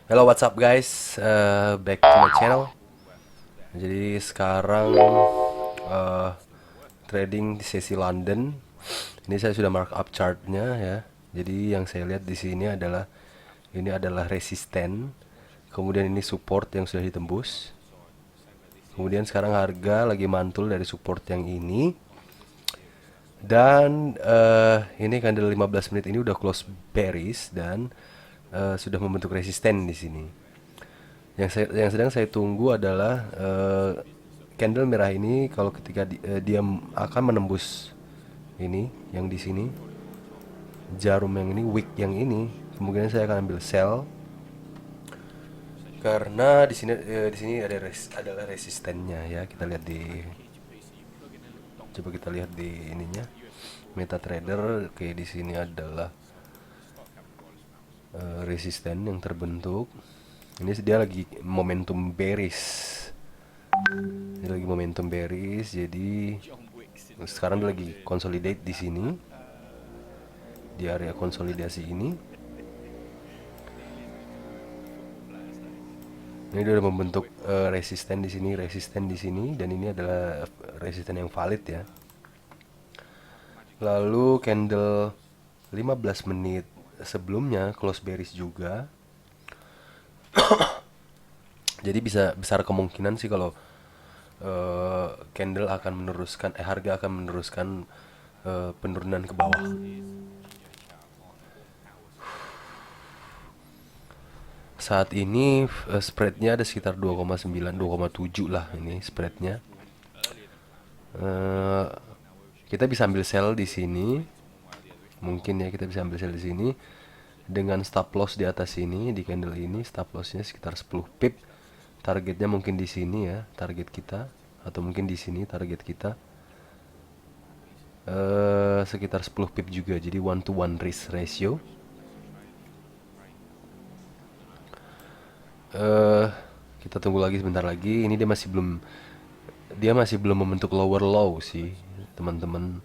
Hello, what's up guys? Back to my channel. Jadi sekarang uh, trading di sesi London. Ini saya sudah markup chartnya ya. Jadi yang saya lihat di sini adalah ini adalah resisten. Kemudian ini support yang sudah ditembus. Kemudian sekarang harga lagi mantul dari support yang ini. Dan ini candle 15 menit ini udah close bearish dan sudah membentuk resisten di sini. Yang sedang saya tunggu adalah candle merah ini kalau ketika dia akan menembus ini yang di sini jarum yang ini wick yang ini kemungkinan saya akan ambil sell karena di sini adalah resistennya ya. Kita lihat di coba kita lihat di ininya MetaTrader. Oke, di sini adalah resisten yang terbentuk. Ini dia lagi momentum bearish. Ini lagi momentum bearish, jadi sekarang dia lagi consolidate di sini, di area konsolidasi ini. Ini dia udah membentuk resisten di sini, resisten di sini, dan ini adalah resisten yang valid ya. Lalu candle 15 menit sebelumnya close bearish juga. Jadi bisa besar kemungkinan sih kalau candle akan meneruskan harga akan meneruskan penurunan ke bawah. Saat ini spreadnya ada sekitar 2,9 2,7 lah ini spreadnya. Eh, kita bisa ambil sell di sini. Mungkin ya kita bisa ambil sell di sini dengan stop loss di atas sini di candle ini. Stop lossnya sekitar 10 pip. Targetnya mungkin di sini ya, target kita, atau mungkin di sini target kita. Sekitar 10 pip juga. Jadi 1 to 1 risk ratio. eh kita tunggu lagi sebentar lagi. Ini dia masih belum membentuk lower low sih, teman-teman.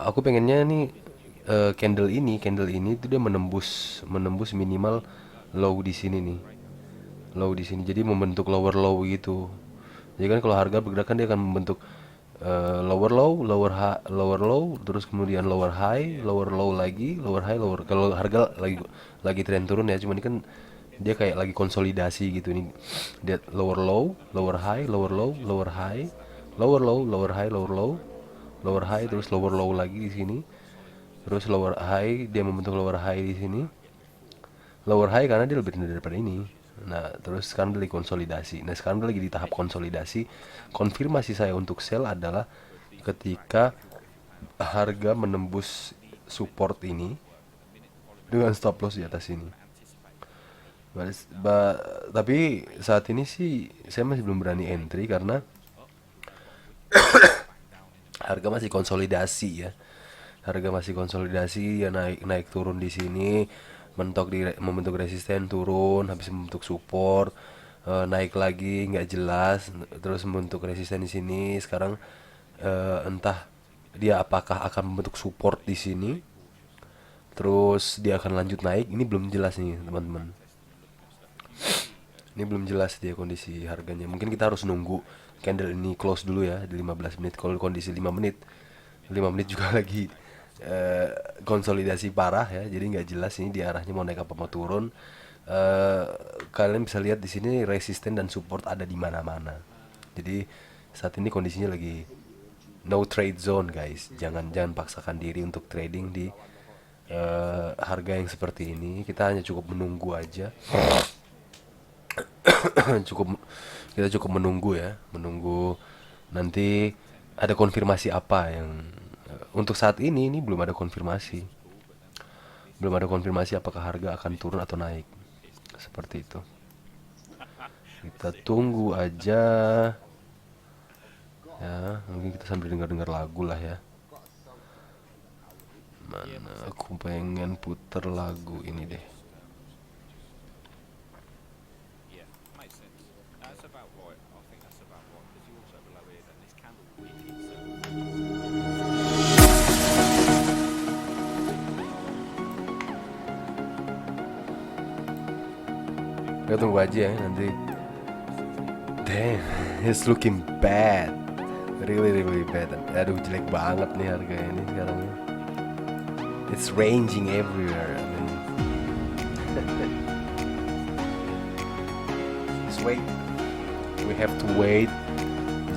Aku pengennya nih candle ini tuh dia menembus menembus minimal low di sini nih. Low di sini. Jadi membentuk lower low gitu. Jadi kan kalau harga bergerak kan dia akan membentuk lower low, lower low, terus kemudian lower low lagi, lower high, lower. Kalau harga lagi tren turun ya, cuman ini kan dia kayak lagi konsolidasi gitu nih. Dia lower low, lower high, lower low, lower high, lower low, lower high, lower low, lower high, terus lower low lagi di sini. Terus lower high, dia membentuk lower high di sini. Lower high karena dia lebih rendah daripada ini. Nah, terus sekarang dia lagi konsolidasi. Nah, sekarang dia lagi di tahap konsolidasi. Konfirmasi saya untuk sell adalah ketika harga menembus support ini dengan stop loss di atas ini. Tapi saat ini sih saya masih belum berani entry karena harga masih konsolidasi ya. Harga masih konsolidasi ya, naik naik turun di sini, membentuk resisten, turun, habis membentuk support, naik lagi nggak jelas, terus membentuk resisten di sini. Sekarang entah dia apakah akan membentuk support di sini, terus dia akan lanjut naik. Ini belum jelas nih teman-teman. Ini belum jelas dia kondisi harganya. Mungkin kita harus nunggu candle ini close dulu ya di 15 menit. Kalau kondisi 5 menit juga lagi konsolidasi parah ya. Jadi nggak jelas ini di arahnya mau naik apa mau turun. Eh, Kalian bisa lihat di sini resisten dan support ada di mana-mana. Jadi saat ini kondisinya lagi no trade zone guys. Jangan jangan paksakan diri untuk trading di harga yang seperti ini. Kita hanya cukup menunggu aja. cukup Kita cukup menunggu ya, menunggu nanti ada konfirmasi apa yang untuk saat ini belum ada konfirmasi. Belum ada konfirmasi apakah harga akan turun atau naik. Seperti itu. Kita tunggu aja ya, mungkin kita sambil dengar-dengar lagu lah ya. Mana aku pengen puter lagu ini deh. Kita tunggu aja ya nanti. Damn, it's looking bad, really bad. Aduh, jelek banget nih harganya ini sekarang ya. It's ranging everywhere. I mean, just wait. We have to wait.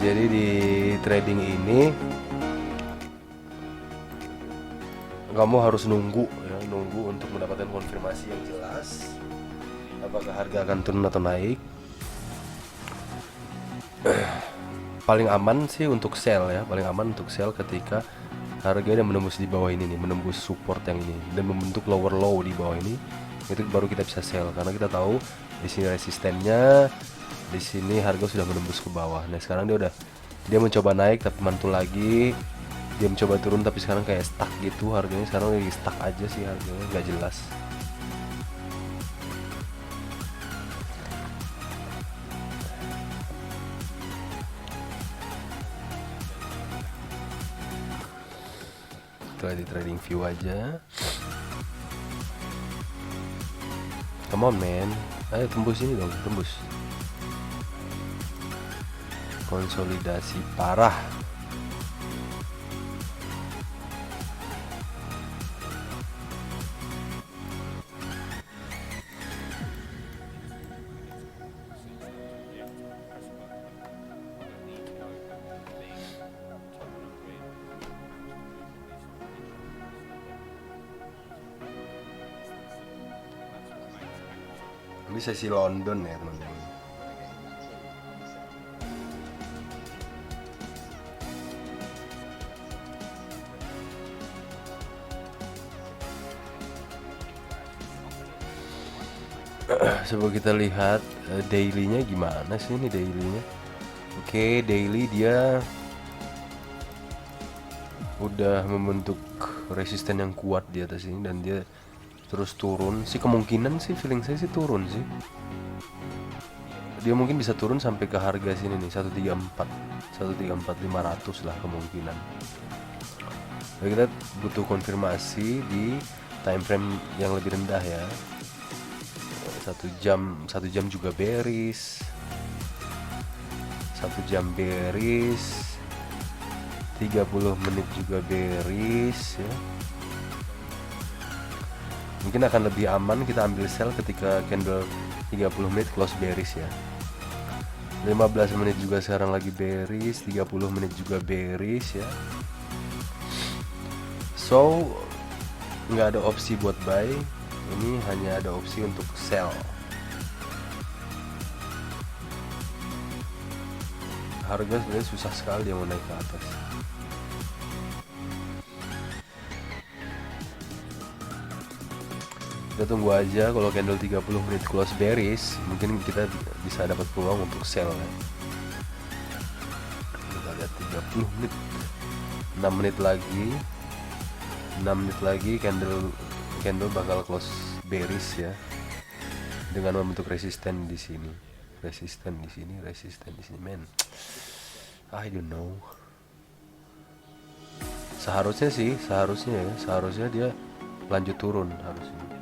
Jadi di trading ini kamu harus nunggu ya, nunggu untuk mendapatkan konfirmasi yang jelas apakah harga akan turun atau naik. Paling aman sih untuk sell ya, paling aman untuk sell ketika harganya menembus di bawah ini nih, menembus support yang ini dan membentuk lower low di bawah ini, itu baru kita bisa sell karena kita tahu di sini resistennya, di sini harga sudah menembus ke bawah. Nah sekarang dia mencoba naik tapi mantul lagi, dia mencoba turun tapi sekarang kayak stuck gitu harganya. Sekarang lagi stuck aja sih harganya, nggak jelas. Kita di trading view aja. Come on man, ayo tembus ini dong, tembus. Konsolidasi parah. Ini sesi London ya teman-teman. Coba kita lihat dailynya gimana sih ini dailynya. Oke, daily dia udah membentuk resisten yang kuat di atas ini dan dia terus turun sih, kemungkinan sih feeling saya sih turun sih. Dia mungkin bisa turun sampai ke harga sini nih 134 lah kemungkinan. Jadi kita butuh konfirmasi di time frame yang lebih rendah ya. 1 jam juga bearish. 1 jam bearish. 30 menit juga bearish ya. Mungkin akan lebih aman kita ambil sell ketika candle 30 menit close bearish ya. 15 menit juga sekarang lagi bearish, 30 menit juga bearish ya. So nggak ada opsi buat buy, ini hanya ada opsi untuk sell. Harga sebenarnya susah sekali yang mau naik ke atas. Kita tunggu aja, kalau candle 30 menit close bearish mungkin kita bisa dapat peluang untuk sell ya. Kita lihat 30 menit, 6 menit lagi candle bakal close bearish ya, dengan membentuk resisten di sini, resisten di sini, man. I don't know. Seharusnya dia lanjut turun harusnya.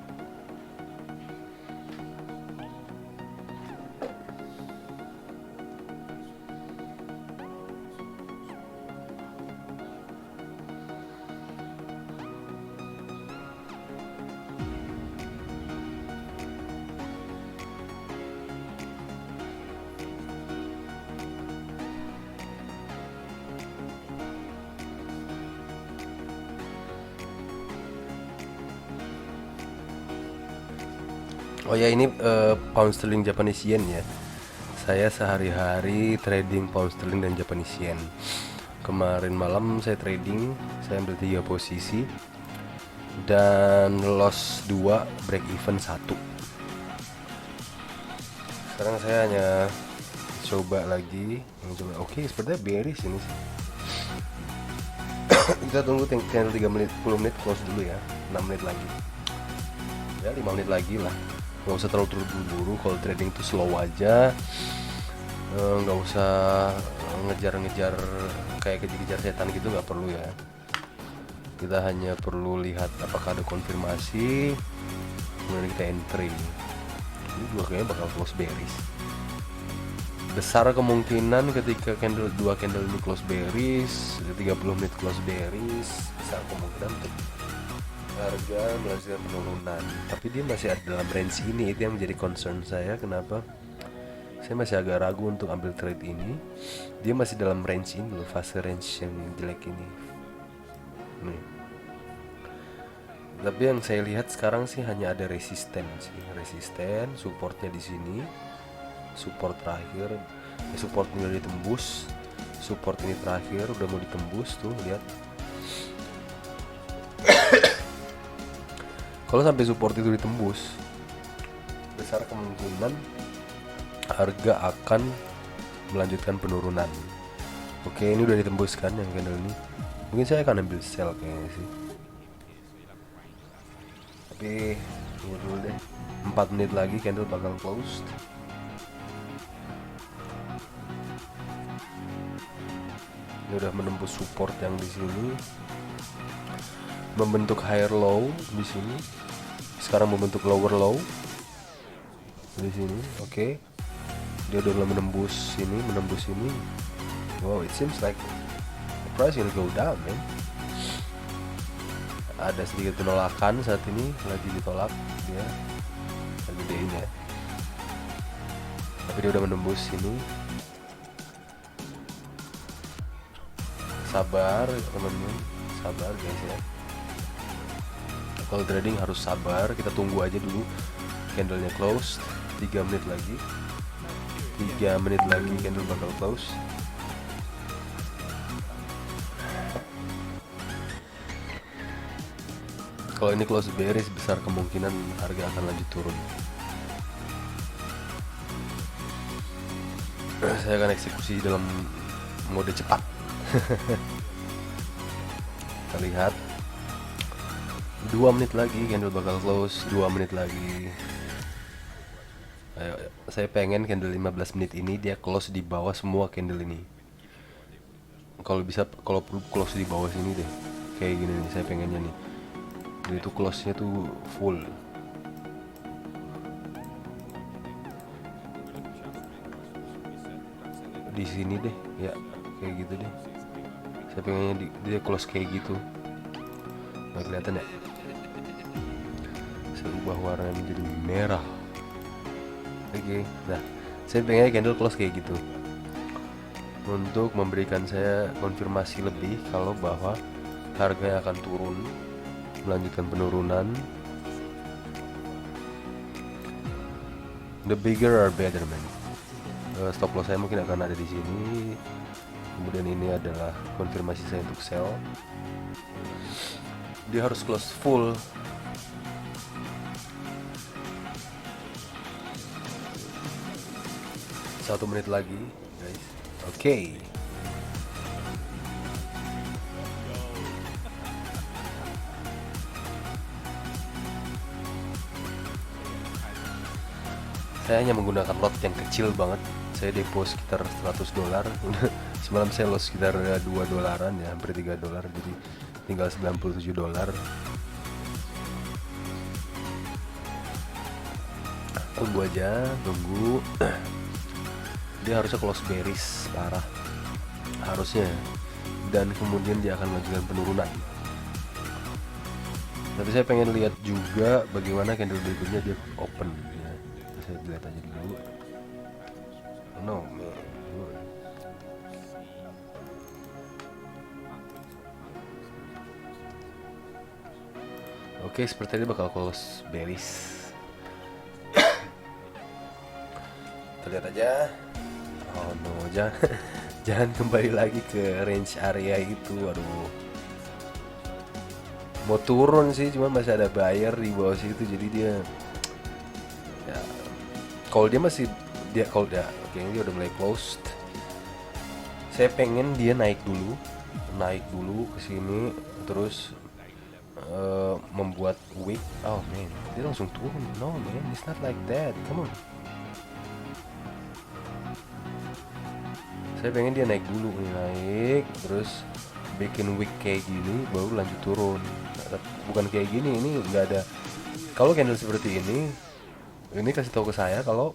Oh ya, ini pound sterling Japanese yen ya. Saya sehari-hari trading pound sterling dan Japanese yen. Kemarin malam saya trading, saya ambil 3 posisi dan loss 2, break even 1. Sekarang saya hanya coba lagi, Oke, sepertinya bearish ini sih. Kita tunggu tinggal 10 menit close dulu ya, 6 menit lagi. Ya 5 menit lagi lah. Nggak usah terlalu terburu-buru, kalau trading itu slow aja, nggak usah ngejar-ngejar kayak kejar-kejar setan gitu, nggak perlu ya. Kita hanya perlu lihat apakah ada konfirmasi, kemudian kita entry. ini juga kayaknya bakal close bearish. Besar kemungkinan ketika dua candle ini close bearish, 30 menit close bearish, besar kemungkinan untuk harga melanjutkan penurunan. Tapi dia masih ada dalam range ini, itu yang menjadi concern saya. Kenapa saya masih agak ragu untuk ambil trade ini? Dia masih dalam range ini loh, fase range yang jelek ini nih. Tapi yang saya lihat sekarang sih hanya ada resisten sih, supportnya di sini, support terakhir, support ini udah ditembus, support ini terakhir udah mau ditembus tuh, lihat. Kalau sampai support itu ditembus, besar kemungkinan harga akan melanjutkan penurunan. Oke, ini udah ditembuskan yang candle ini. Mungkin saya akan ambil sell kayaknya sih. Tapi tunggu dulu deh. 4 menit lagi candle bakal close. Ini udah menembus support yang di sini. Membentuk higher low di sini. Sekarang membentuk lower low di sini. Oke. Dia udah menembus sini, Wow, it seems like the price will go down, man. Ada sedikit penolakan saat ini, lagi ditolak dia, gedein ya. Tapi dia udah menembus sini. Sabar teman-teman, sabar guys ya. Kalau trading harus sabar, kita tunggu aja dulu candlenya close. 3 menit lagi. 3 menit lagi candle bakal close. Kalau ini close bearish, besar kemungkinan harga akan lanjut turun. Saya akan eksekusi dalam mode cepat. Kita lihat 2 menit lagi candle bakal close. 2 menit lagi. Ayo, saya pengen candle 15 menit ini dia close di bawah semua candle ini. Kalau bisa, kalau perlu close di bawah sini deh, kayak gini nih saya pengennya nih. Dia itu close nya tuh full. Di sini deh ya, kayak gitu deh. Saya pengennya dia close kayak gitu. Nggak kelihatan ya? Saya ubah warna menjadi merah. Oke, nah saya pengennya candle close kayak gitu untuk memberikan saya konfirmasi lebih kalau bahwa harga akan turun, melanjutkan penurunan. The bigger are better, man. Stop loss saya mungkin akan ada di sini. Kemudian ini adalah konfirmasi saya untuk sell. Dia harus close full. Satu menit lagi, guys. Oke. Saya hanya menggunakan lot yang kecil banget. Saya depo sekitar $100. Semalam saya loss sekitar $2 ya, hampir $3. Jadi tinggal $97. Tunggu aja, tunggu. Dia harusnya close bearish parah, harusnya, dan kemudian dia akan melanjutkan penurunan. Tapi saya pengen lihat juga bagaimana candle berikutnya dia open ya. Saya lihat aja dulu. No man. Oke, seperti ini bakal close bearish. Kita lihat aja. Oh no, jangan kembali lagi ke range area itu. Aduh, mau turun sih, cuman masih ada buyer di bawah situ. Jadi dia ya, kalau dia oke, dia udah mulai closed. Saya pengen dia naik dulu ke sini, terus membuat wick. Oh man, dia langsung turun. No man, it's not like that. Come on. Saya pengen dia naik dulu nih, terus bikin wick kayak gini, baru lanjut turun. Bukan kayak gini, ini nggak ada. Kalau candle seperti ini, ini kasih tahu ke saya kalau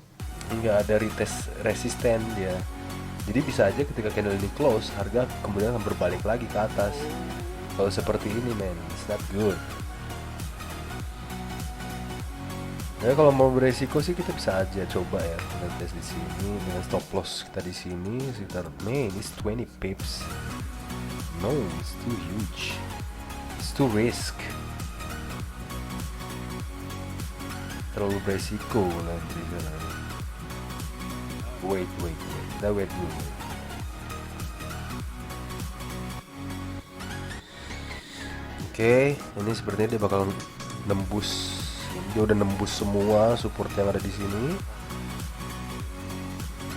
nggak ada retest resisten dia. Jadi bisa aja ketika candle ini close, harga kemudian akan berbalik lagi ke atas. Kalau seperti ini, man, it's not good. Ya kalau mau beresiko sih kita bisa aja coba ya, kita tes di sini dengan stop loss kita di sini sekitar, man, it's 20 pips. No, it's too huge. It's too risk. Terlalu beresiko nanti sekarang. Wait, kita wait dulu. Oke, ini sepertinya dia bakal nembus. Dia udah nembus semua support yang ada di sini.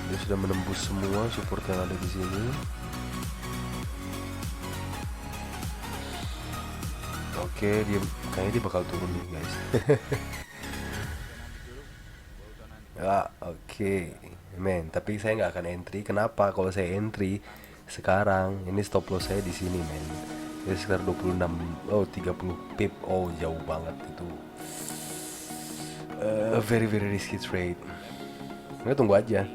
Dia sudah menembus semua support yang ada di sini. Oke, kayaknya dia bakal turun nih, guys. Ya, oke. Men, tapi saya nggak akan entry. Kenapa? Kalau saya entry sekarang, ini stop loss saya di sini, men. Jadi sekitar 26, 30 pip. Oh, jauh banget itu. Very risky trade. Kita tunggu aja.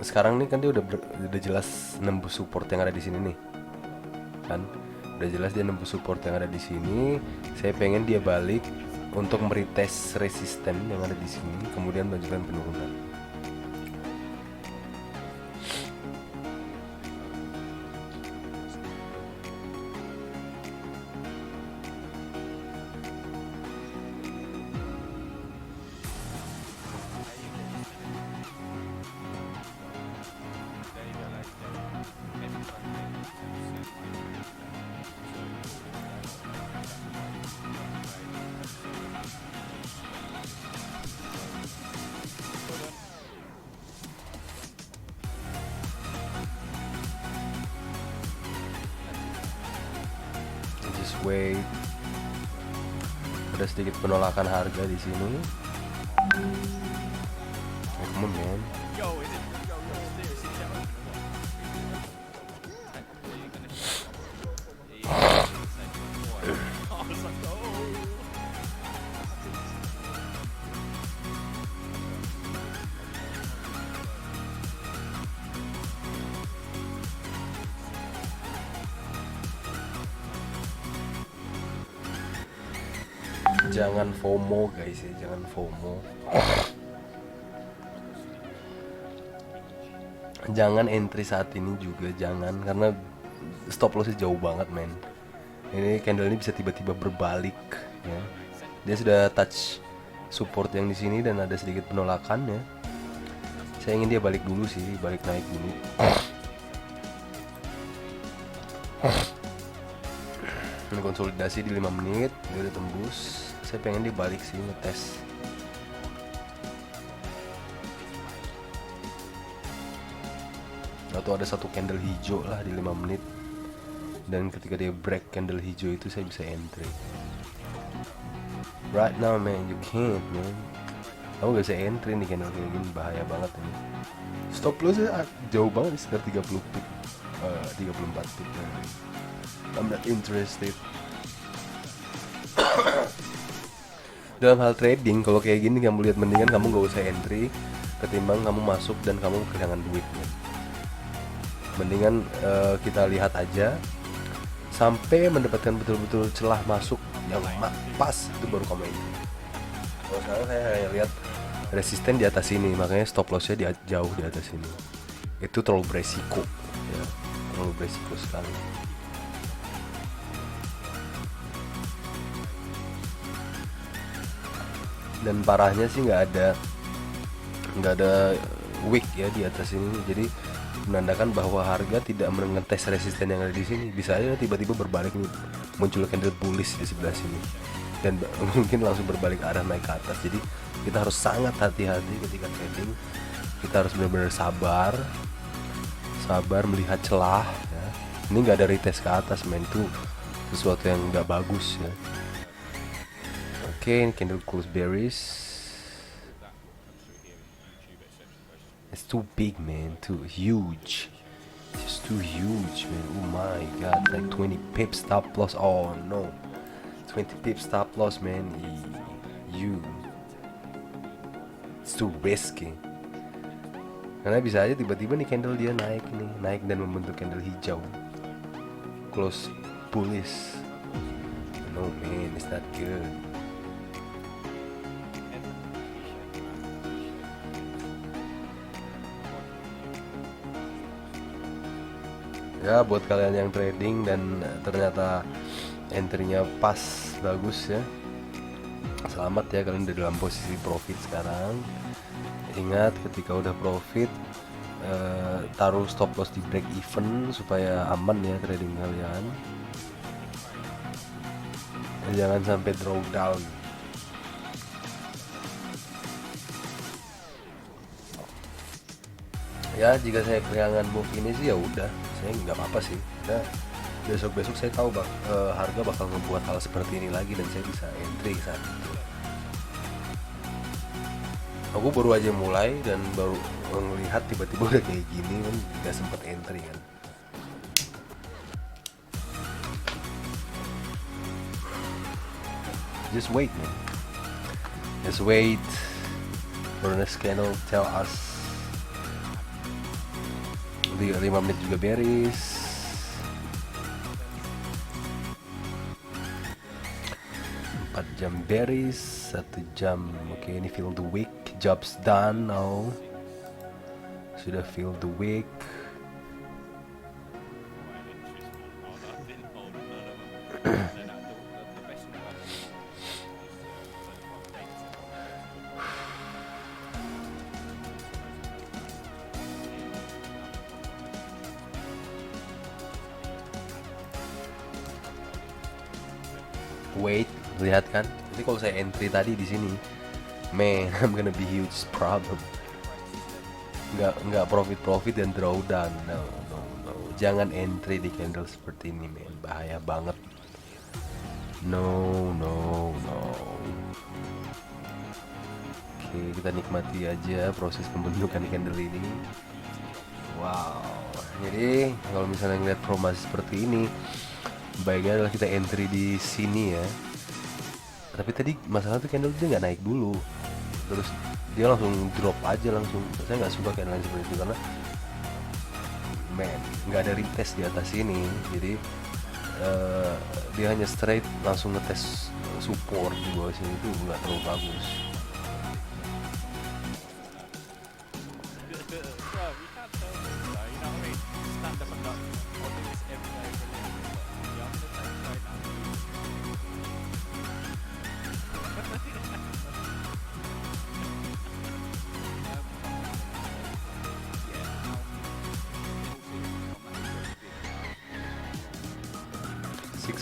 Sekarang nih kan dia udah jelas nembus support yang ada di sini nih. Kan? Udah jelas dia nembus support yang ada di sini. Saya pengen dia balik untuk meretest resisten yang ada di sini, kemudian melanjutkan penurunan. Just wait. Ada sedikit penolakan harga di sini. Come on, man. Jangan FOMO guys ya, jangan FOMO. Jangan entry saat ini juga, jangan, karena stop lossnya jauh banget, men. Ini candle ini bisa tiba-tiba berbalik ya. Dia sudah touch support yang di sini dan ada sedikit penolakan ya. Saya ingin dia balik dulu sih, balik naik dulu. Ini konsolidasi di 5 menit, dia udah tembus. Saya pengen dia balik sih, ngetes. Atau ada satu candle hijau lah di 5 menit. Dan ketika dia break candle hijau itu saya bisa entry. Right now man, you can't man. Kamu gak bisa entry nih candle kayak gini, bahaya banget ini. Stop loss jauh banget, sekitar 30 pip, 34 pip. I'm not interested. Dalam hal trading, kalau kayak gini kamu lihat, mendingan kamu gak usah entry ketimbang kamu masuk dan kamu kehilangan duit man. Mendingan kita lihat aja sampai mendapatkan betul-betul celah masuk yang pas, itu baru kamu entry. Kalau sekarang saya hanya lihat resisten di atas ini, makanya stop lossnya jauh di atas ini. Itu terlalu beresiko ya, terlalu beresiko sekali. Dan parahnya sih nggak ada wick ya di atas ini, jadi menandakan bahwa harga tidak mengetes resisten yang ada di sini. Bisa aja tiba-tiba berbalik nih, muncul candle bullish di sebelah sini dan mungkin langsung berbalik arah naik ke atas. Jadi kita harus sangat hati-hati ketika trading. Kita harus benar-benar sabar melihat celah ya. Ini nggak ada retest ke atas men, itu sesuatu yang nggak bagus ya. Oke, candle close bearish. It's too big man, too huge. It's just too huge man. Oh my god, like 20 pips stop loss. Oh no, 20 pips stop loss man. You It's too risky. Karena bisa aja tiba-tiba nih candle dia naik dan membentuk candle hijau. Close bullish. No man, it's not good. Ya buat kalian yang trading dan ternyata entry-nya pas, bagus ya, selamat ya, kalian udah dalam posisi profit sekarang. Ingat ketika udah profit, taruh stop loss di break even supaya aman ya trading kalian. Jangan sampai drawdown. Ya jika saya kehilangan move ini sih ya udah, saya nggak apa-apa sih. Nah, besok saya tahu harga bakal membuat hal seperti ini lagi dan saya bisa entry saat itu. Aku baru aja mulai dan baru melihat tiba-tiba udah kayak gini kan, nggak sempet entry kan. Just wait man, just wait for the next candle tell us. 5 menit juga bearish. 4 jam bearish, 1 jam. Oke, ini feel the week, jobs done now. Sudah feel the week. Wait, lihat kan? Jadi kalau saya entry tadi di sini, man, I'm gonna be huge problem. Nggak profit dan drawdown. No. Jangan entry di candle seperti ini, man. Bahaya banget. No. Oke, kita nikmati aja proses pembentukan candle ini. Wow. Jadi kalau misalnya ngeliat formasi seperti ini, baiknya adalah kita entry di sini ya. Tapi tadi masalah tuh candle dia nggak naik dulu, terus dia langsung drop aja langsung. Saya nggak suka candle seperti itu karena nggak ada retest di atas ini. Jadi dia hanya straight langsung ngetes support di bawah sini, itu nggak terlalu bagus.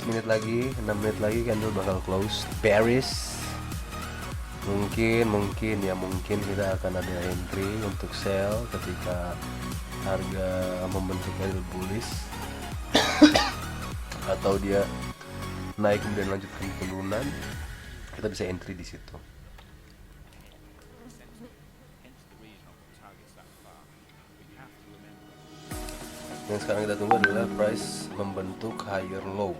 Menit lagi, 6 menit lagi candle bakal close bearish. Mungkin kita akan ada entry untuk sell ketika harga membentuk candle bullish atau dia naik kemudian lanjutkan penurunan, kita bisa entry di situ. Yang sekarang kita tunggu adalah price membentuk higher low.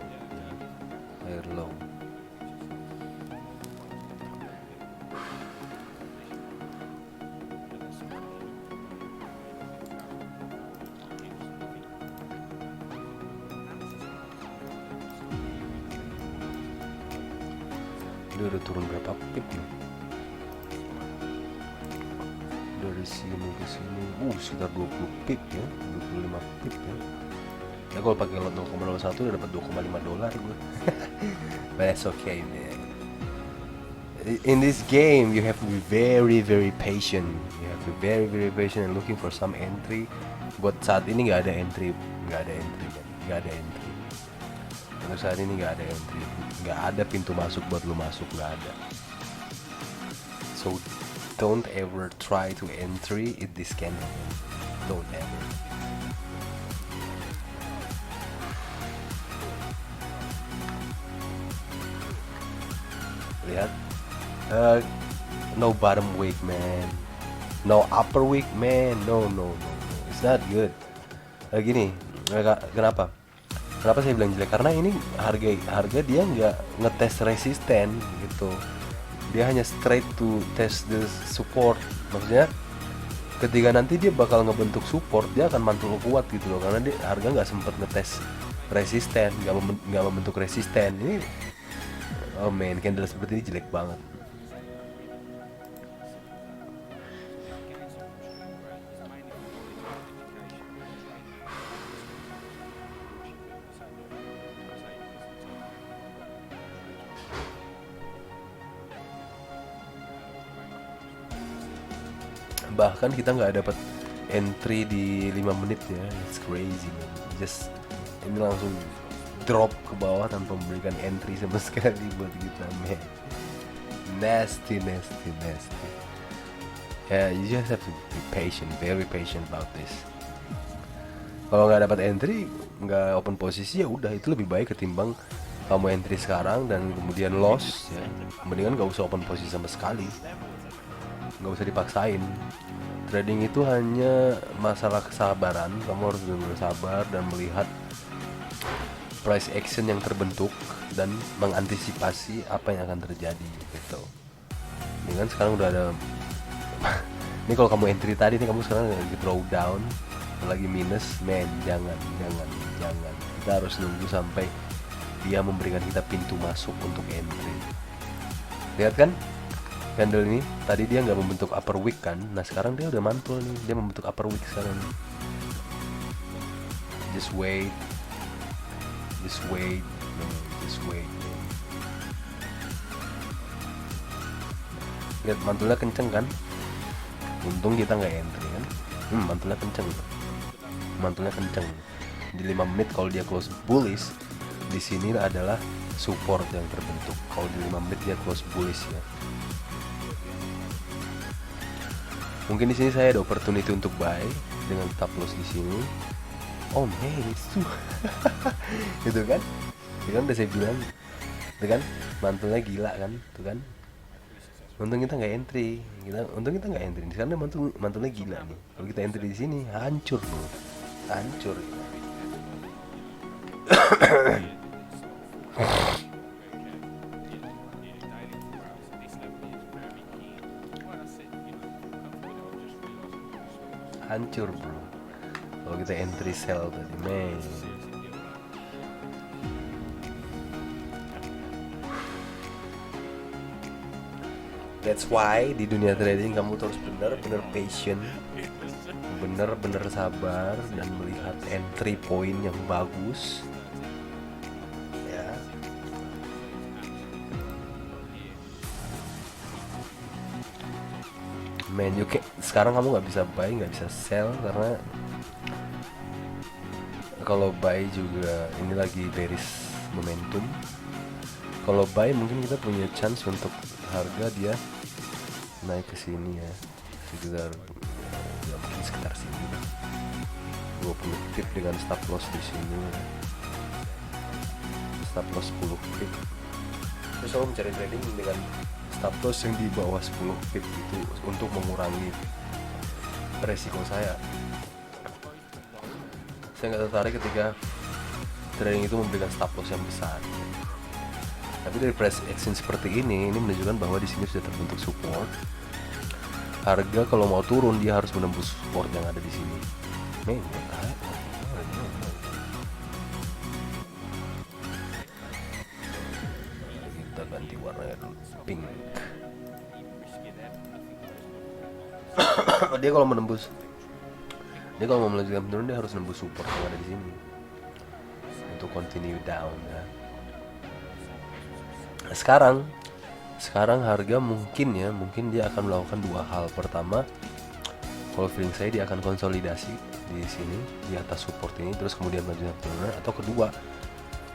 Dia udah turun berapa pip nih? Dari sini ke sini, sekitar 20 pip ya, 25 pip ya. Ya kalau pakai lot 0,01 udah dapat $2,5 gue. But that's okay man. In this game you have to be very very patient. You have to be very very patient and looking for some entry. Buat saat ini nggak ada entry. Untuk saat ini nggak ada entry, nggak ada pintu masuk buat lu masuk, nggak ada. So don't ever try to entry in this candle. Don't ever. Lihat, no bottom wick man, no upper wick man, no, it's not good. Gini, kenapa saya bilang jelek? Karena ini harga dia nggak ngetes resisten gitu. dia hanya straight to test the support. Maksudnya ketika nanti dia bakal ngebentuk support, dia akan mantul kuat gitu loh, karena dia harga nggak sempet ngetes resisten, nggak membentuk resisten. Ini oh man, candle seperti ini jelek banget. Bahkan kita nggak dapat entry di 5 menit ya, it's crazy man. Just ini langsung drop ke bawah tanpa memberikan entry sama sekali buat kita, man. Nasty. Yeah, you just have to be patient, very patient about this. Kalau nggak dapat entry, nggak open posisi, ya udah, itu lebih baik ketimbang kamu entry sekarang dan kemudian loss ya. Mendingan nggak usah open posisi sama sekali, nggak usah dipaksain. Trading itu hanya masalah kesabaran. Kamu harus benar-benar sabar dan melihat price action yang terbentuk dan mengantisipasi apa yang akan terjadi gitu. Ini kan sekarang udah ada ini kalau kamu entry tadi nih, kamu sekarang lagi drawdown, lagi minus, man, jangan. Kita harus nunggu sampai dia memberikan kita pintu masuk untuk entry. Lihat kan candle ini, tadi dia nggak membentuk upper wick kan, nah sekarang dia udah mantul nih, dia membentuk upper wick sekarang. Just wait. Lihat mantulnya kenceng kan, untung kita nggak entry kan. Mantulnya kenceng di 5 menit. Kalau dia close bullish, di sini adalah support yang terbentuk. Kalau di 5 menit dia close bullish ya. Mungkin di sini saya ada opportunity untuk buy dengan stop loss di sini. Oh man, itu gitu kan? Itu kan udah saya bilang, itu kan mantulnya gila kan, itu kan. Untung kita nggak entry, untung kita nggak entry. Karena mantulnya gila nih. Kalau kita entry di sini, hancur bro, hancur. Hancur bro kalau kita entry sell tadi, man. That's why di dunia trading kamu terus benar-benar patient, benar-benar sabar dan melihat entry point yang bagus ya. Man, sekarang kamu nggak bisa buy, nggak bisa sell, karena kalau buy juga ini lagi bearish momentum. Kalau buy mungkin kita punya chance untuk harga dia naik ke sini ya, sekitar ya mungkin sekitar sini 20 pip dengan stop loss di sini ya. Stop loss 10 pip. Terus saya mencari trading dengan stop loss yang di bawah 10 pip itu untuk mengurangi resiko saya. Saya nggak tertarik ketika trading itu memberikan stop loss yang besar. Tapi dari price action seperti ini menunjukkan bahwa di sini sudah terbentuk support. Harga kalau mau turun dia harus menembus support yang ada di sini. Men, kita ganti warnanya dulu, pink. Dia kalau mau melanjutkan penurunan, dia harus nembus support yang ada di sini untuk continue down ya. Sekarang harga mungkin dia akan melakukan dua hal. Pertama, kalau feeling saya dia akan konsolidasi di sini di atas support ini, terus kemudian melanjutkan penurunan. Atau kedua,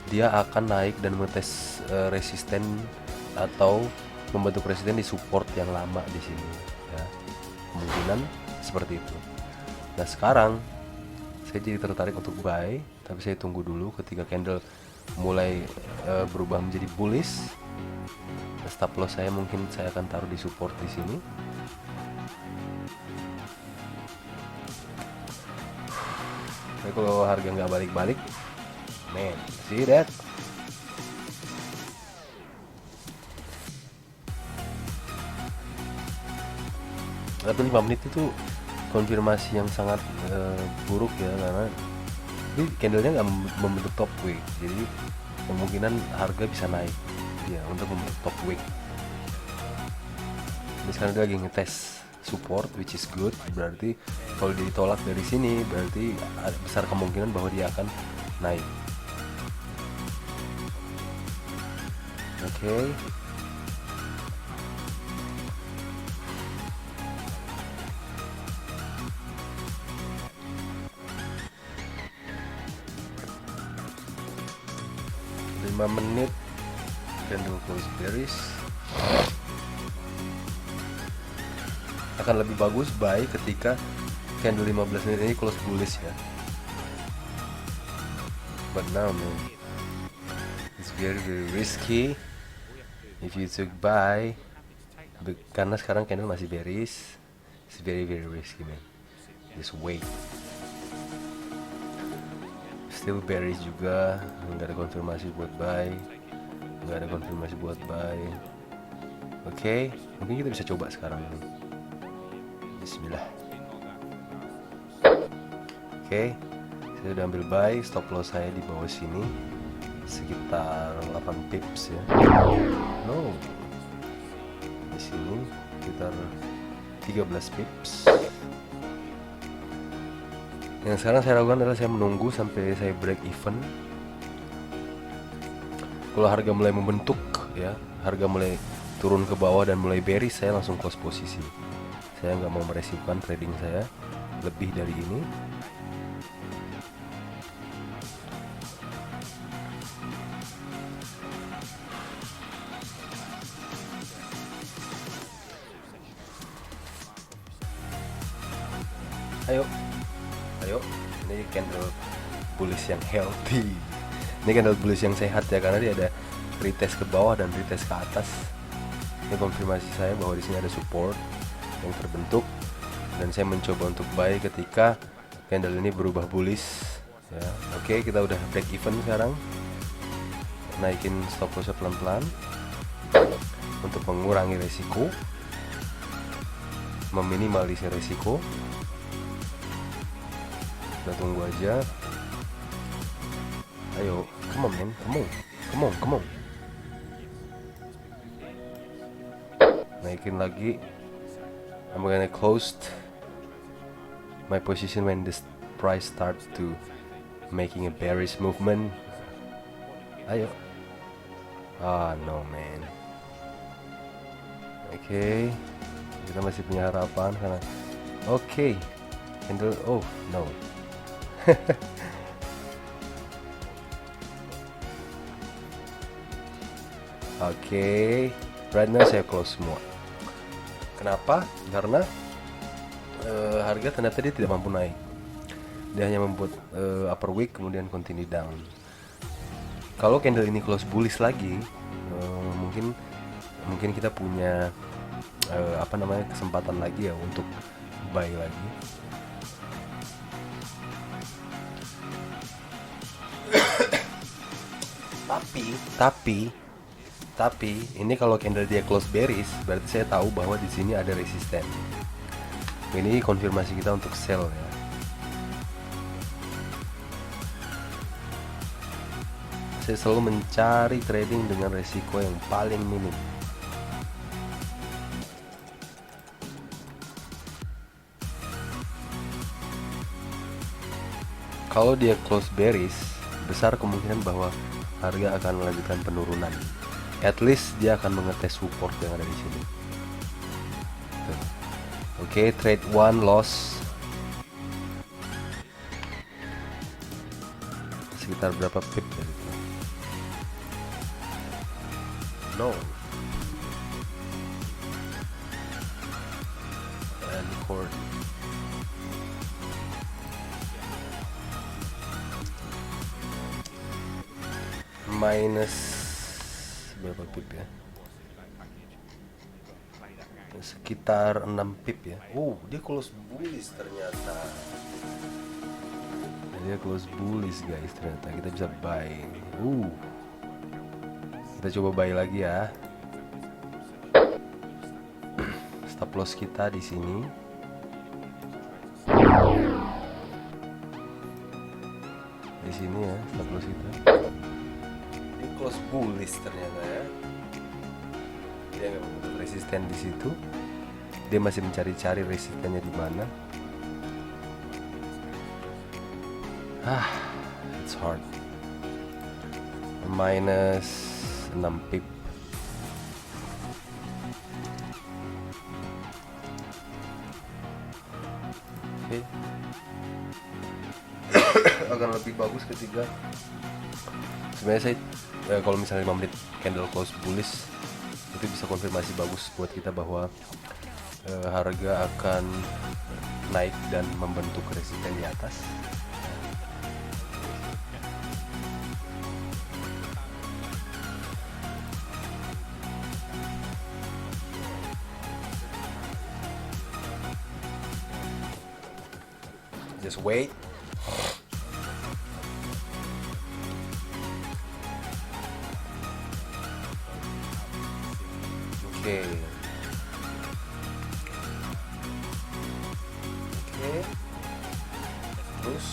dia akan naik dan mengetes resisten atau membentuk resisten di support yang lama di sini ya. Kemungkinan seperti itu. Nah sekarang saya jadi tertarik untuk buy, tapi saya tunggu dulu ketika candle mulai berubah menjadi bullish. Stop loss saya mungkin saya akan taruh di support di sini. Tapi kalau harga nggak balik-balik, man, see that? Tapi 5 menit itu konfirmasi yang sangat buruk ya, karena ini candlenya nggak membentuk top wick, jadi kemungkinan harga bisa naik ya untuk membentuk top wick. Ini sekarang dia lagi ngetes support, which is good. Berarti kalau ditolak dari sini, berarti ada besar kemungkinan bahwa dia akan naik. Oke. Lima menit candle close bearish. Akan lebih bagus buy ketika candle 15 menit ini close bullish ya. But now man, it's very risky if you took buy, karena sekarang candle masih bearish. It's very risky man. Just wait. Still bearish juga, nggak ada konfirmasi buat buy, nggak ada konfirmasi buat buy. Oke, mungkin kita bisa coba sekarang. Bismillah. Oke, saya udah ambil buy. Stop loss saya di bawah sini sekitar 8 pips ya. No, di sini sekitar 13 pips. Yang sekarang saya lakukan adalah saya menunggu sampai saya break even. Kalau harga mulai membentuk ya, harga mulai turun ke bawah dan mulai bearish, saya langsung close posisi. Saya nggak mau meresikokan trading saya lebih dari ini. Ayo, ini candle bullish yang healthy. Ini candle bullish yang sehat ya, karena dia ada retest ke bawah dan retest ke atas. Ini konfirmasi saya bahwa di sini ada support yang terbentuk, dan saya mencoba untuk buy ketika candle ini berubah bullish ya. Oke, kita udah break even sekarang. Naikin stop loss pelan-pelan untuk mengurangi resiko, meminimalisir resiko. Kita tunggu aja. Ayo, come on man, come on. Naikin lagi. I'm gonna close my position when this price start to making a bearish movement. Ayo. No man. Oke, kita masih punya harapan karena candle, no. Right now saya close semua. Kenapa? Karena harga ternyata dia tidak mampu naik. Dia hanya membuat upper wick kemudian continue down. Kalau candle ini close bullish lagi, mungkin kita punya kesempatan lagi ya untuk buy lagi. Tapi ini kalau candle dia close bearish, berarti saya tahu bahwa di sini ada resisten. Ini konfirmasi kita untuk sell ya. Saya selalu mencari trading dengan resiko yang paling minim. Kalau dia close bearish, besar kemungkinan bahwa harga akan melanjutkan penurunan. At least dia akan mengetes support yang ada di sini. Oke, trade one loss. Sekitar berapa pip dari itu? No. And cord. Minus berapa pip ya? Sekitar 6 pip ya. Dia close bullish ternyata. Dia close bullish guys, ternyata kita bisa buy. Kita coba buy lagi ya. Stop loss kita di sini Di sini ya stop loss kita. Ini close bullish ternyata ya. Dia nggak membentuk resisten di situ. Dia masih mencari-cari resistennya di mana. It's hard. Minus 6 pip. Oke. Akan lebih bagus ketika sebenarnya saya kalau misalnya 5 menit candle close bullish itu bisa konfirmasi bagus buat kita bahwa harga akan naik dan membentuk resisten di atas. Just wait. Oke. Terus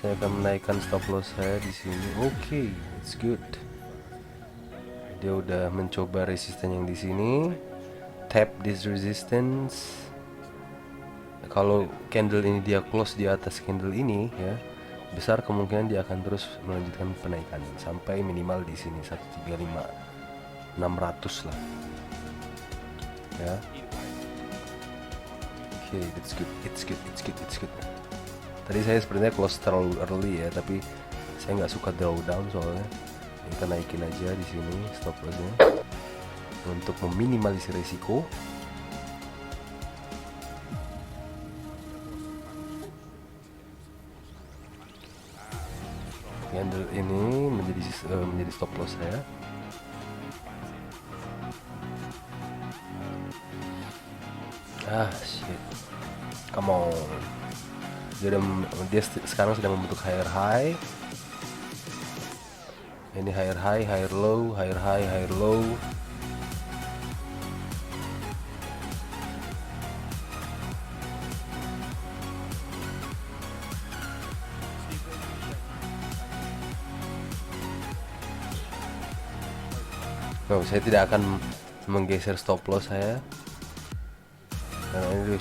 saya akan menaikkan stop loss saya di sini. Oke, it's good. Dia udah mencoba resisten yang di sini. Tap this resistance. Kalau candle ini dia close di atas candle ini ya, besar kemungkinan dia akan terus melanjutkan penaikan sampai minimal di sini 135 600 lah ya. Oke, it's good. Tadi saya sebenarnya close terlalu early ya, tapi saya nggak suka drawdown soalnya. Kita naikin aja di sini stop lossnya untuk meminimalisir risiko. Candle ini menjadi stop loss saya. Shit, come on. Dia sekarang sedang membentuk higher high. Ini higher high, higher low, higher high, higher low. Saya tidak akan menggeser stop loss saya karena ini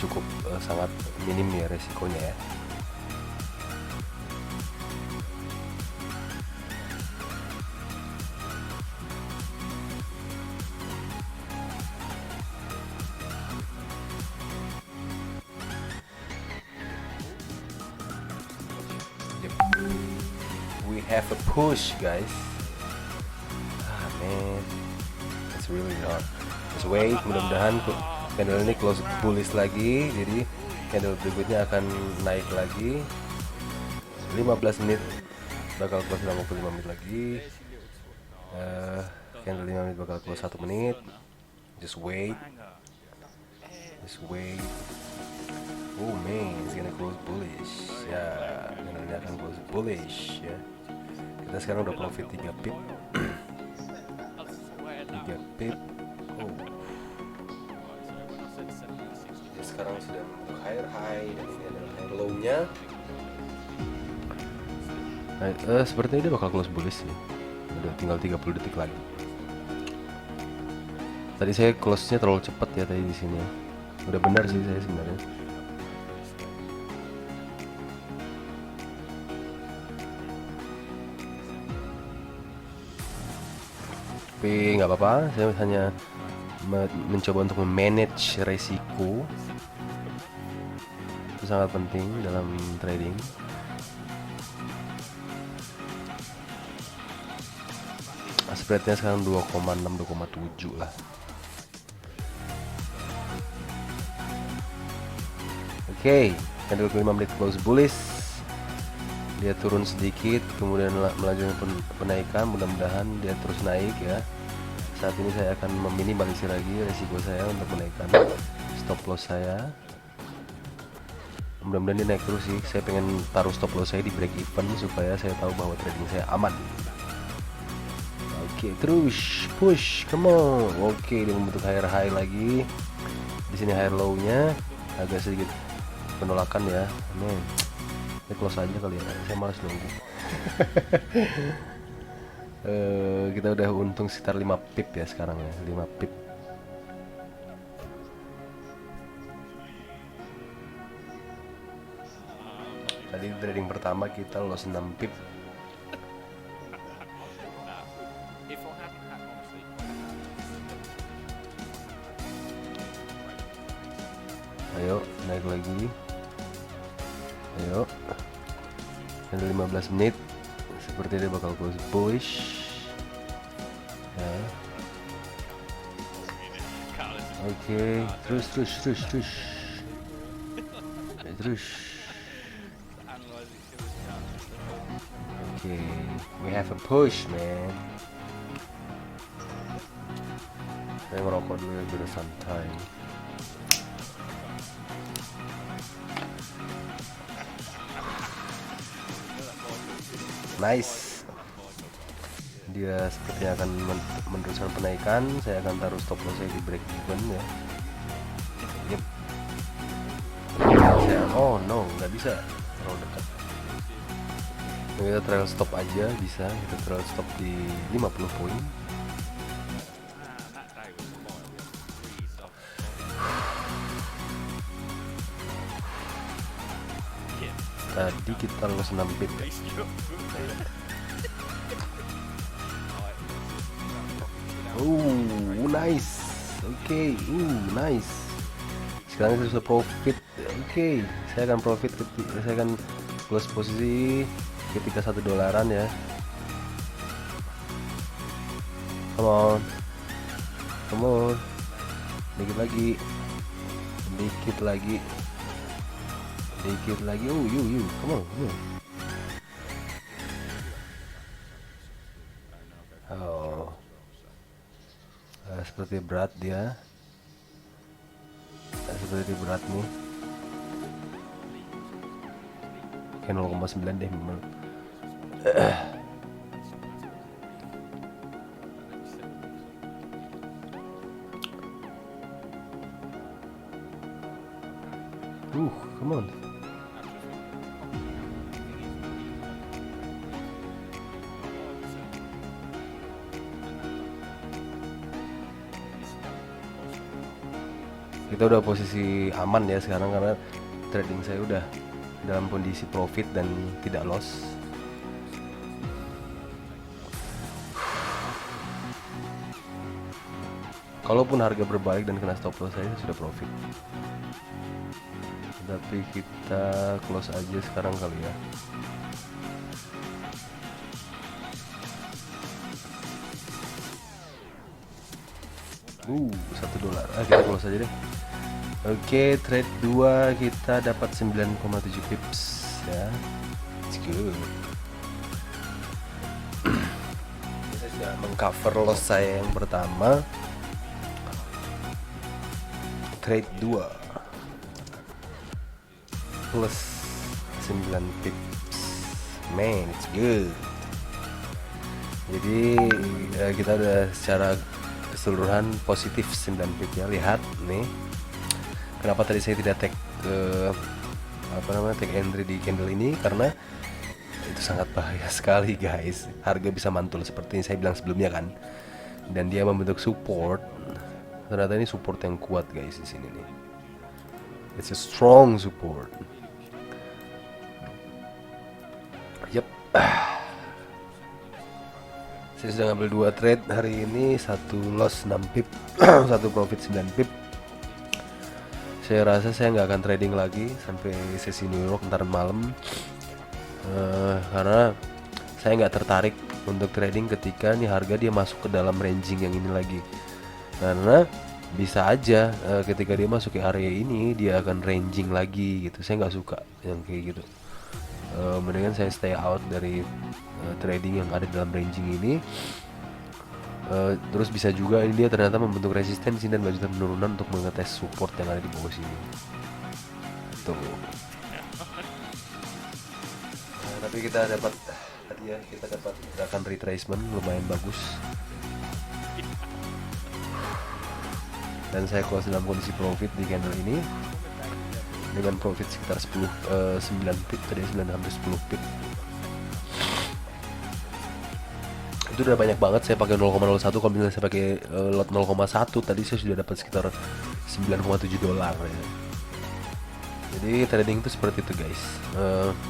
cukup sangat minim ya resikonya ya. We have a push, guys. Man, it's really hard. Just wait, mudah-mudahan candle ini close bullish lagi, jadi candle berikutnya akan naik lagi. 15 menit bakal close 65 menit lagi. Candle 5 menit bakal close 1 menit. Just wait. Oh man, it's gonna close bullish. Ya, candle ini akan close bullish ya. Kita sekarang udah profit 3 pip. 3 pip. Ya, sekarang sudah membentuk higher high dan ini adalah higher low nya. Sepertinya dia bakal close bullish sih. Udah tinggal 30 detik lagi. Tadi saya close nya terlalu cepat ya tadi di sini. Udah benar sih saya sebenarnya. Tapi nggak apa-apa, saya hanya mencoba untuk memanage resiko. Itu sangat penting dalam trading. Spreadnya sekarang 2,6 2,7 lah. Oke, candle 5 menit close bullish. Dia turun sedikit, kemudian melanjutkan penaikan. Mudah-mudahan dia terus naik ya. Saat ini saya akan meminimalisir lagi resiko saya untuk menaikkan stop loss saya. Mudah-mudahan dia naik terus sih. Saya pengen taruh stop loss saya di break even supaya saya tahu bahwa trading saya aman. Oke, terus push, come on. Oke, dia membentuk higher high lagi. Di sini higher low-nya. agak sedikit penolakan ya. Ini close aja kali ya, saya malas nunggu. Kita udah untung sekitar 5 pip ya sekarang ya, 5 pip. Tadi trading pertama kita loss 6 pip. Ayo naik lagi. Ayo. Ada 15 menit. Seperti dia bakal close bullish. Ya. Oke, terus. Oke, we have a push, man. Saya ngerokok dulu ya, biar santai. Nice. Dia sepertinya akan meneruskan penaikan. Saya akan taruh stop loss saya di break even ya. Yep. Oh no, nggak bisa terlalu dekat. Kita trail stop aja bisa. Kita trail stop di 50 poin. Tadi kita loss 6 pip ya. Nice. Oke, nice. Sekarang kita sudah profit. Oke, saya akan profit ketika saya akan close posisi ketika $1 ya. Come on. Dikit lagi. Come on. Oh, seperti berat dia. Seperti berat nih. Kayak 0,9 deh memang. Come on. Kita udah posisi aman ya sekarang karena trading saya udah dalam kondisi profit dan tidak loss. Kalaupun harga berbalik dan kena stop loss saya sudah profit. Tapi kita close aja sekarang kali ya. $1. Kita close aja deh. Oke, trade 2 kita dapat 9,7 pips ya. It's good. Saya sudah mengcover loss saya yang pertama. Trade 2 plus 9 pips. Man, it's good. Jadi kita udah secara keseluruhan positif 9 pip ya. Lihat nih. Kenapa tadi saya tidak take take entry di candle ini, karena itu sangat bahaya sekali guys. Harga bisa mantul seperti yang saya bilang sebelumnya kan. Dan dia membentuk support. Ternyata ini support yang kuat guys di sini nih. It's a strong support. Yep. Saya sudah ngambil 2 trade hari ini, 1 loss 6 pip, 1 profit 9 pip. Saya rasa saya nggak akan trading lagi sampai sesi New York ntar malam, karena saya nggak tertarik untuk trading ketika nih harga dia masuk ke dalam ranging yang ini lagi. Karena bisa aja ketika dia masuk ke area ini dia akan ranging lagi gitu. Saya nggak suka yang kayak gitu. Mendingan saya stay out dari trading yang ada dalam ranging ini. Terus bisa juga ini dia ternyata membentuk resistensi dan melanjutkan penurunan untuk mengetes support yang ada di bawah sini. Tuh. Tapi kita dapat tadi ya, kita dapat gerakan retracement lumayan bagus. Dan saya close dalam kondisi profit di candle ini. dengan profit sekitar 9 pip tadi, 9 hampir 10 pip. Itu udah banyak banget. Saya pakai 0,01, kalau misalnya saya pakai lot 0,1 tadi saya sudah dapat sekitar 9,7 dolar ya. Jadi trading itu seperti itu guys.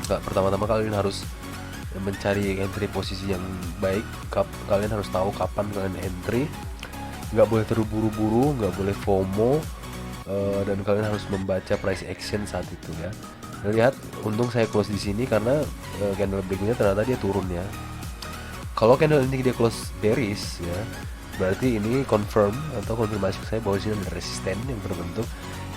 Pertama-tama kalian harus mencari entry posisi yang baik. Kalian harus tahu kapan kalian entry, nggak boleh terburu-buru, nggak boleh FOMO, dan kalian harus membaca price action saat itu ya. Lihat, untung saya close di sini karena candle berikutnya ternyata dia turun ya. Kalau candle ini dia close bearish ya, berarti ini confirm atau konfirmasi saya bahwa sini ada resisten yang terbentuk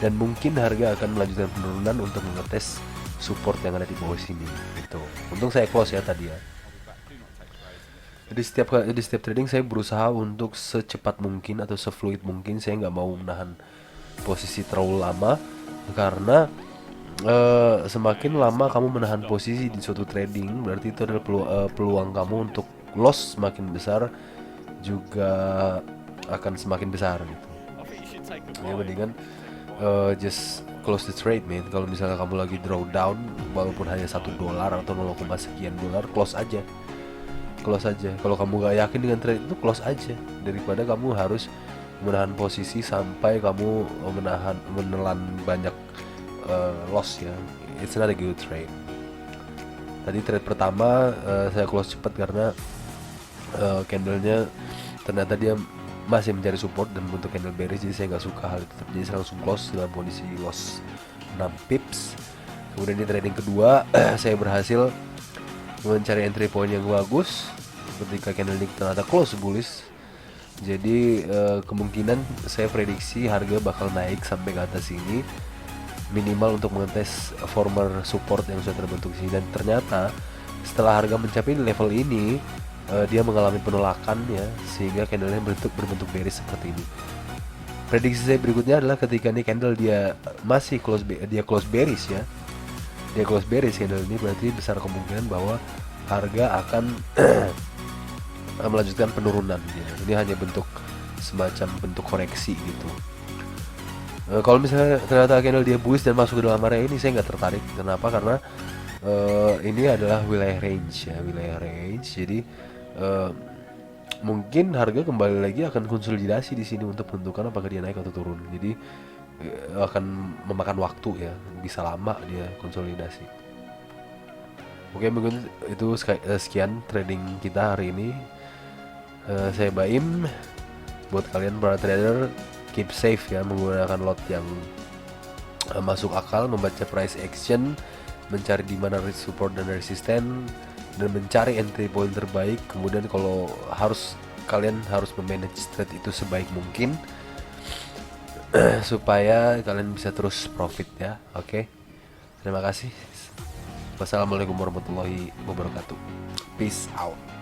dan mungkin harga akan melanjutkan penurunan untuk mengetes support yang ada di bawah sini gitu. Untung saya close ya tadi ya. Jadi setiap trading saya berusaha untuk secepat mungkin atau sefluid mungkin. Saya nggak mau menahan posisi terlalu lama, karena semakin lama kamu menahan posisi di suatu trading berarti itu adalah peluang kamu untuk loss semakin besar juga akan semakin besar gitu. Ya mendingan just close the trade man. Kalau misalnya kamu lagi drawdown walaupun hanya $1 atau 0, sekian dolar, close aja. Kalau kamu gak yakin dengan trade itu, close aja, daripada kamu harus menahan posisi sampai kamu menelan banyak loss ya. It's not a good trade. Tadi trade pertama saya close cepat karena candlenya ternyata dia masih mencari support dan bentuk candle bearish, jadi saya nggak suka hal itu. Jadi saya langsung close dalam kondisi loss 6 pips. Kemudian di trading kedua saya berhasil mencari entry point yang bagus ketika candle ini ternyata close bullish. Jadi kemungkinan saya prediksi harga bakal naik sampai ke atas sini, minimal untuk mengetes former support yang sudah terbentuk sini. Dan ternyata setelah harga mencapai level ini, dia mengalami penolakan ya, sehingga candlenya berbentuk bearish seperti ini. Prediksi saya berikutnya adalah ketika nih candle dia masih close bearish ya, dia close bearish candle ini, berarti besar kemungkinan bahwa harga akan melanjutkan penurunan ya. Ini hanya bentuk semacam bentuk koreksi gitu. Kalau misalnya ternyata candle dia bullish dan masuk ke dalam area ini, saya nggak tertarik. Kenapa? Karena ini adalah wilayah range ya, wilayah range. Jadi mungkin harga kembali lagi akan konsolidasi di sini untuk menentukan apakah dia naik atau turun. Jadi akan memakan waktu ya, bisa lama dia konsolidasi. Oke, mungkin itu sekian trading kita hari ini. Saya Baim. Buat kalian para trader, keep safe ya, menggunakan lot yang masuk akal, membaca price action, mencari di mana support dan resisten, dan mencari entry point terbaik. Kemudian kalau kalian harus memanage trade itu sebaik mungkin supaya kalian bisa terus profit ya. Oke. Terima kasih. Wassalamualaikum warahmatullahi wabarakatuh. Peace out.